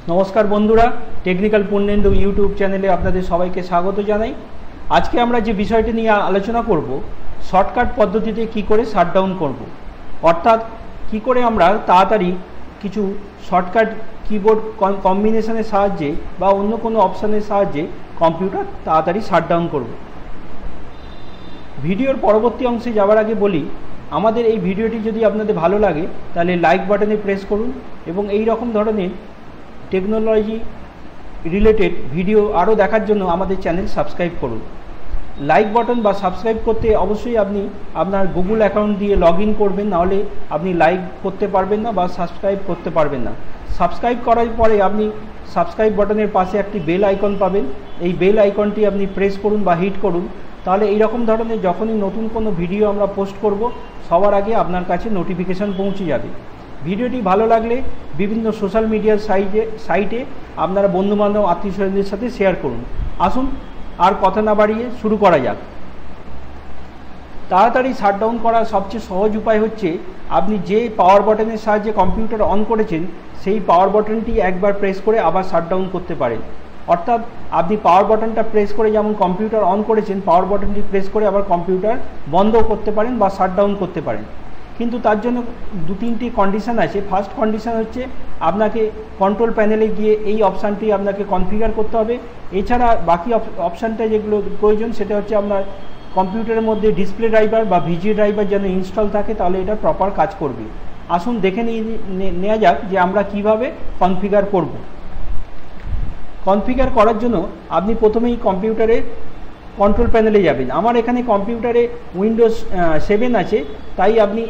नमस्कार बंधुरा technical Purnendu YouTube चैनेले आपनादेर सबाइके स्वागत जानाई। आज के आमरा जे विषयटी निये आलोचना करब शर्टकाट पद्धतिते कि करे शाटडाउन करब, अर्थात कि करे आमरा ताड़ाताड़ी किछु शर्टकाट कीबोर्ड कम्बिनेशनेर साहाज्ये बा अन्य कोनो अपशनेर साहाज्ये कम्पिउटार ताड़ाताड़ी शाटडाउन करब। भिडियोर परवर्ती अंशे जाওয়ার आगे बली आमादेर এই ভিডিওটি যদি আপনাদের ভালো লাগে তাহলে লাইক বাটনে প্রেস করুন এবং এই রকম ধরনের টেকনোলজি রিলেটেড ভিডিও আরও দেখার জন্য আমাদের চ্যানেল সাবস্ক্রাইব করুন। লাইক বাটন বা সাবস্ক্রাইব করতে অবশ্যই আপনি আপনার গুগল অ্যাকাউন্ট দিয়ে লগ ইন করবেন, নাহলে আপনি লাইক করতে পারবেন না বা সাবস্ক্রাইব করতে পারবেন না। সাবস্ক্রাইব করার পরে আপনি সাবস্ক্রাইব বাটনের পাশে একটি বেল আইকন পাবেন, এই বেল আইকনটি আপনি প্রেস করুন বা হিট করুন, তাহলে এই রকম ধরনের যখনই নতুন কোনো ভিডিও আমরা পোস্ট করব সবার আগে আপনার কাছে নোটিফিকেশন পৌঁছে যাবে। ভিডিওটি ভালো লাগলে বিভিন্ন সোশ্যাল মিডিয়ার সাইটে আপনারা বন্ধুবান্ধব আত্মীয় স্বজনদের সাথে শেয়ার করুন। আসুন আর কথা না বাড়িয়ে শুরু করা যাক। তাড়াতাড়ি শাটডাউন করার সবচেয়ে সহজ উপায় হচ্ছে আপনি যে পাওয়ার বাটনের সাহায্যে কম্পিউটার অন করেছেন সেই পাওয়ার বাটনটি একবার প্রেস করে আবার শাটডাউন করতে পারেন। অর্থাৎ আপনি পাওয়ার বাটনটা প্রেস করে যেমন কম্পিউটার অন করেছেন পাওয়ার বাটনটি প্রেস করে আবার কম্পিউটার বন্ধ করতে পারেন বা শাটডাউন করতে পারেন। কিন্তু তার জন্য দু তিনটি কন্ডিশন আছে। ফার্স্ট কন্ডিশন হচ্ছে আপনাকে কন্ট্রোল প্যানেলে গিয়ে এই অপশানটি আপনাকে কনফিগার করতে হবে। এছাড়া বাকি অপশানটা যেগুলো প্রয়োজন সেটা হচ্ছে আপনার কম্পিউটারের মধ্যে ডিসপ্লে ড্রাইভার বা ভিজিএ ড্রাইভার যেন ইনস্টল থাকে, তাহলে এটা প্রপার কাজ করবে। আসুন দেখে নেওয়া যাক যে আমরা কিভাবে কনফিগার করব। কনফিগার করার জন্য আপনি প্রথমেই কম্পিউটারে কন্ট্রোল প্যানেলে যাবেন। আমার এখানে কম্পিউটারে উইন্ডোজ 7 আছে, তাই আপনি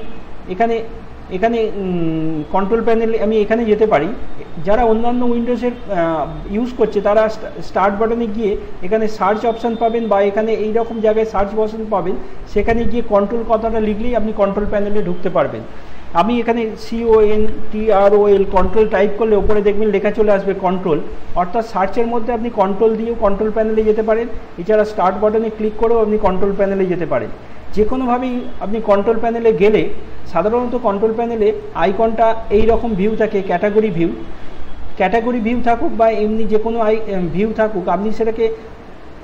এখানে কন্ট্রোল প্যানেলে আমি এখানে যেতে পারি। যারা অন্যান্য উইন্ডোজের ইউজ করছে তারা স্টার্ট বাটনে গিয়ে এখানে সার্চ অপশান পাবেন বা এখানে এই রকম জায়গায় সার্চ অপশান পাবেন, সেখানে গিয়ে কন্ট্রোল কথাটা লিখলেই আপনি কন্ট্রোল প্যানেলে ঢুকতে পারবেন। আমি এখানে CONTROL কন্ট্রোল টাইপ করলে ওপরে দেখবেন লেখা চলে আসবে কন্ট্রোল, অর্থাৎ সার্চের মধ্যে আপনি কন্ট্রোল দিয়েও কন্ট্রোল প্যানেলে যেতে পারেন। এছাড়া স্টার্ট বাটনে ক্লিক করেও আপনি কন্ট্রোল প্যানেলে যেতে পারেন। যে কোনোভাবেই আপনি কন্ট্রোল প্যানেলে গেলে সাধারণত কন্ট্রোল প্যানেলে আইকনটা এই রকম ভিউ থাকে, ক্যাটাগরি ভিউ থাকুক বা এমনি যে কোনো ভিউ থাকুক, আপনি সেটাকে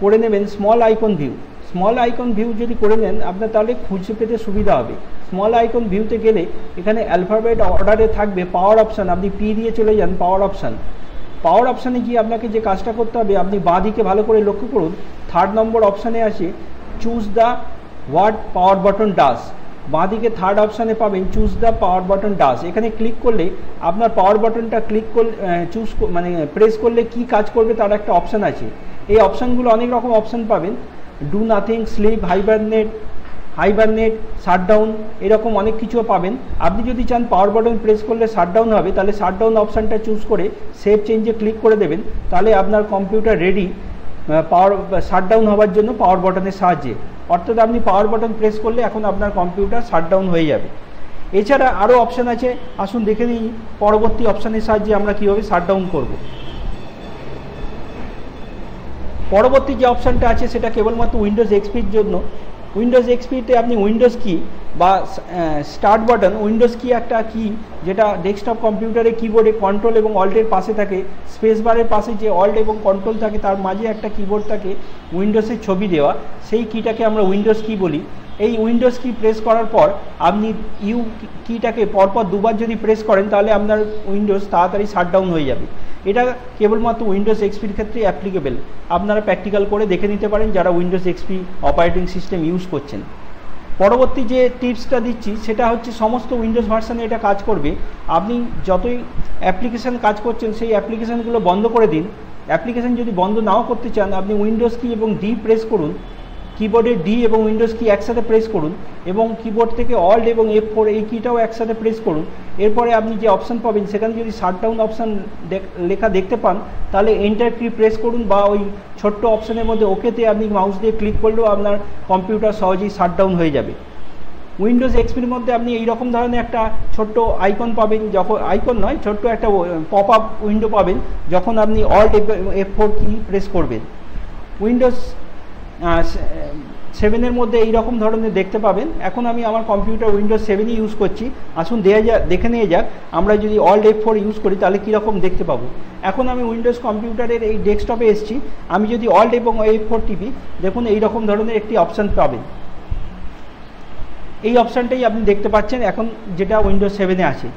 করে নেবেন small icon view. Small icon view যদি করে নেন আপনার তাহলে খুঁজে পেতে সুবিধা হবে। স্মল আইকন ভিউতে গেলে এখানে অ্যালফাবেট অর্ডারে থাকবে পাওয়ার অপশান, আপনি পি দিয়ে চলে যান পাওয়ার অপশানে গিয়ে আপনাকে যে কাজটা করতে হবে আপনি বাঁ দিকে ভালো করে লক্ষ্য করুন, 3rd নম্বর অপশানে আছে choose the what power button does. বাঁ দিকে 3rd অপশানে পাবেন choose the power button does. এখানে ক্লিক করলে আপনার পাওয়ার বাটনটা ক্লিক করলে প্রেস করলে কি কাজ করবে তার একটা অপশান আছে। এই অপশানগুলো অনেক রকম অপশান পাবেন, do nothing, sleep, hibernate, shutdown, এরকম অনেক কিছু পাবেন। আপনি যদি চান পাওয়ার বাটন প্রেস করলে শাটডাউন হবে তাহলে শাটডাউন অপশানটা চুজ করে সেভ চেঞ্জে ক্লিক করে দেবেন, তাহলে আপনার কম্পিউটার রেডি শাটডাউন হওয়ার জন্য পাওয়ার বাটনের সাহায্যে। অর্থাৎ আপনি পাওয়ার বাটন প্রেস করলে এখন আপনার কম্পিউটার শাটডাউন হয়ে যাবে। এছাড়া আরও অপশান আছে, আসুন দেখে নিই পরবর্তী অপশানের সাহায্যে আমরা কীভাবে শাটডাউন করব। পরবর্তী যে অপশানটা আছে সেটা কেবলমাত্র উইন্ডোজ এক্সপির জন্য। উইন্ডোজ এক্সপিতে আপনি উইন্ডোজ কি বা স্টার্ট বাটন, উইন্ডোজ কি একটা কি যেটা ডেস্কটপ কম্পিউটারে কিবোর্ডে কন্ট্রোল এবং অল্টের পাশে থাকে, স্পেস বারের পাশে যে অল্ট এবং কন্ট্রোল থাকে তার মাঝে একটা কিবোর্ড থাকে উইন্ডোজের ছবি দেওয়া, সেই কিটাকে আমরা উইন্ডোজ কি বলি। এই উইন্ডোজ কি প্রেস করার পর আপনি ইউ কিটাকে পরপর দুবার যদি প্রেস করেন তাহলে আপনার উইন্ডোজ তাড়াতাড়ি শাটডাউন হয়ে যাবে। এটা কেবলমাত্র উইন্ডোজ এক্সপির ক্ষেত্রে অ্যাপ্লিকেবল। আপনারা প্র্যাকটিক্যাল করে দেখে নিতে পারেন যারা Windows XP operating system use করছেন। পরবর্তী যে টিপসটা দিচ্ছি সেটা হচ্ছে সমস্ত উইন্ডোজ ভার্সানে এটা কাজ করবে। আপনি যতই অ্যাপ্লিকেশান কাজ করছেন সেই অ্যাপ্লিকেশানগুলো বন্ধ করে দিন। অ্যাপ্লিকেশান যদি বন্ধ নাও করতে চান আপনি উইন্ডোজ কি এবং ডি প্রেস করুন, কিবোর্ডে ডি এবং উইন্ডোজ কি একসাথে প্রেস করুন এবং কিবোর্ড থেকে অল্ট এবং F4 এই কিটাও একসাথে প্রেস করুন। এরপরে আপনি যে অপশান পাবেন সেখানে যদি শাটডাউন অপশান লেখা দেখতে পান তাহলে এন্টার কি প্রেস করুন বা ওই ছোট্ট অপশানের মধ্যে ওকেতে আপনি মাউস দিয়ে ক্লিক করলেও আপনার কম্পিউটার সহজেই শাটডাউন হয়ে যাবে। উইন্ডোজ এক্সপির মধ্যে আপনি এই রকম ধরনের একটা ছোট্ট আইকন পাবেন, যখন আইকন নয় ছোট্ট একটা পপ আপ উইন্ডো পাবেন যখন আপনি অল্ট F4 কি প্রেস করবেন। উইন্ডোজ 7-এর মধ্যে এই রকম ধরনের দেখতে পাবেন। এখন আমি আমার কম্পিউটার উইন্ডোজ 7ই ইউজ করছি। আসুন দেখে নিয়ে যাক আমরা যদি অল্ট F4 ইউজ করি তাহলে কীরকম দেখতে পাবো। এখন আমি উইন্ডোজ কম্পিউটারের এই ডেস্কটপে এসেছি, আমি যদি অল্ট এবং F4 টিপি, দেখুন এই রকম ধরনের একটি অপশান পাবেন। এই অপশানটাই আপনি দেখতে পাচ্ছেন এখন, যেটা উইন্ডোজ 7-এ আছে।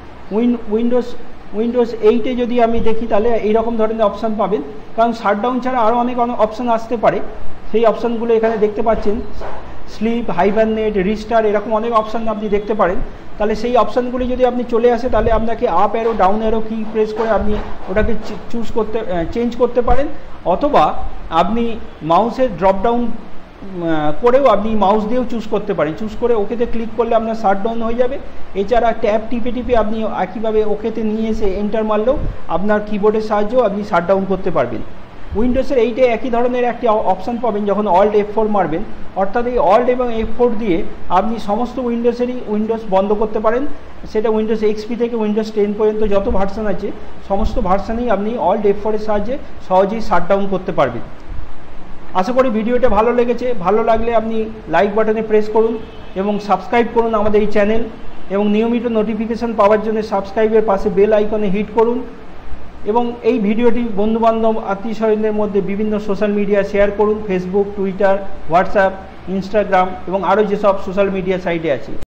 উইন্ডোজ 8-এ যদি আমি দেখি তাহলে এইরকম ধরনের অপশান পাবেন, কারণ শাটডাউন ছাড়া আরও অনেক অপশান আসতে পারে। সেই অপশানগুলো এখানে দেখতে পাচ্ছেন, স্লিপ, হাইবারনেট, রিস্টার, এরকম অনেক অপশান আপনি দেখতে পারেন। তাহলে সেই অপশানগুলি যদি আপনি চলে আসে তাহলে আপনাকে আপ অ্যারো, ডাউন অ্যারো কি প্রেস করে আপনি ওটাকে চেঞ্জ করতে পারেন, অথবা আপনি মাউসের ড্রপডাউন করেও আপনি মাউস দিয়েও চুজ করতে পারেন। চুজ করে ওকেতে ক্লিক করলে আপনার শাটডাউন হয়ে যাবে। এছাড়া ট্যাব টিপে আপনি একইভাবে ওকেতে নিয়ে এসে এন্টার মারলেও আপনার কিবোর্ডের সাহায্যেও আপনি শাটডাউন করতে পারবেন। উইন্ডোজের 8-এ একই ধরনের একটি অপশান পাবেন যখন অল্ট F4 মারবেন, অর্থাৎ এই অল্ট এবং F4 দিয়ে আপনি সমস্ত উইন্ডোজ বন্ধ করতে পারেন। সেটা উইন্ডোজ XP থেকে উইন্ডোজ 10 পর্যন্ত যত ভার্সান আছে সমস্ত ভার্সানেই আপনি অল্ট F4-এর সাহায্যে সহজেই শাটডাউন করতে পারবেন। আশা করি ভিডিওটা ভালো লেগেছে। ভালো লাগলে আপনি লাইক বাটনে প্রেস করুন এবং সাবস্ক্রাইব করুন আমাদের এই চ্যানেল, এবং নিয়মিত নোটিফিকেশান পাওয়ার জন্য সাবস্ক্রাইবের পাশে বেল আইকনে হিট করুন, এবং এই ভিডিওটি বন্ধুবান্ধব আত্মীয় স্বজনদের মধ্যে বিভিন্ন সোশ্যাল মিডিয়া শেয়ার করুন, ফেসবুক, টুইটার, হোয়াটসঅ্যাপ, ইনস্টাগ্রাম এবং আরও যেসব সোশ্যাল মিডিয়া সাইটে আছে।